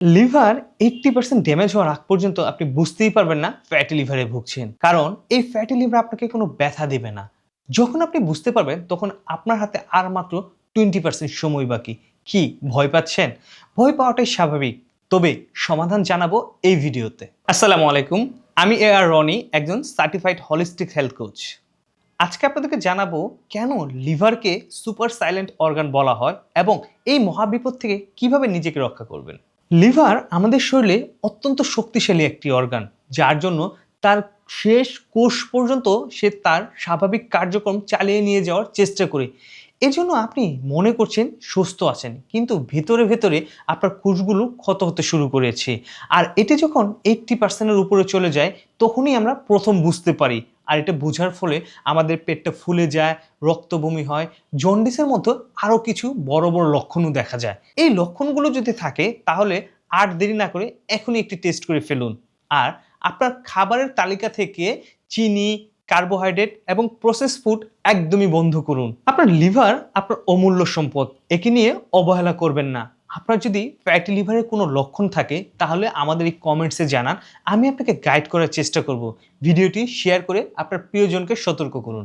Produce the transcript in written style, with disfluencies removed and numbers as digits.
Liver 80% damage হওয়ার আগ পর্যন্ত আপনি বুঝতেই পারবেন না ফ্যাটি লিভারে ভুগছেন, কারণ এই ফ্যাটি লিভার আপনাকে কোনো ব্যথা দেবে না। যখন আপনি বুঝতে পারবেন তখন আপনার হাতে আর মাত্র 20% সময় বাকি। কি ভয় পাচ্ছেন? ভয় পাওয়াটাই স্বাভাবিক, তবে সমাধান জানাবো এই ভিডিওতে। আসসালামু আলাইকুম, আমি আর রনি, একজন সার্টিফাইড হলিস্টিক হেলথ কোচ। আজকে আপনাদেরকে জানাবো কেন লিভারকে সুপার সাইলেন্ট অর্গান বলা হয় এবং এই মহাবিপদ থেকে কিভাবে নিজেকে রক্ষা করবেন। লিভার আমাদের শরীরে অত্যন্ত শক্তিশালী একটি অর্গান, যার জন্য তার শেষ কোষ পর্যন্ত সে তার স্বাভাবিক কার্যক্রম চালিয়ে নিয়ে যাওয়ার চেষ্টা করে। এজন্য আপনি মনে করছেন সুস্থ আছেন, কিন্তু ভেতরে ভেতরে আপনার কোষগুলো ক্ষত হতে শুরু করেছে। আর এটি যখন 80%-এর উপরে চলে যায়, তখনই আমরা প্রথম বুঝতে পারি। আর এটা বোঝার ফলে আমাদের পেটটা ফুলে যায়, রক্ত বমি হয়, জন্ডিসের মতো আরও কিছু বড় বড় লক্ষণও দেখা যায়। এই লক্ষণগুলো যদি থাকে তাহলে আর দেরি না করে এখনই একটি টেস্ট করে ফেলুন। আর আপনার খাবারের তালিকা থেকে চিনি, কার্বোহাইড্রেট এবং প্রসেস ফুড একদমই বন্ধ করুন। আপনার লিভার আপনার অমূল্য সম্পদ, একে নিয়ে অবহেলা করবেন না। আপনার যদি ফ্যাটি লিভারের কোনো লক্ষণ থাকে তাহলে আমাদের এই কমেন্টসে জানান, আমি আপনাকে গাইড করার চেষ্টা করব। ভিডিওটি শেয়ার করে আপনার প্রিয়জনকে সতর্ক করুন।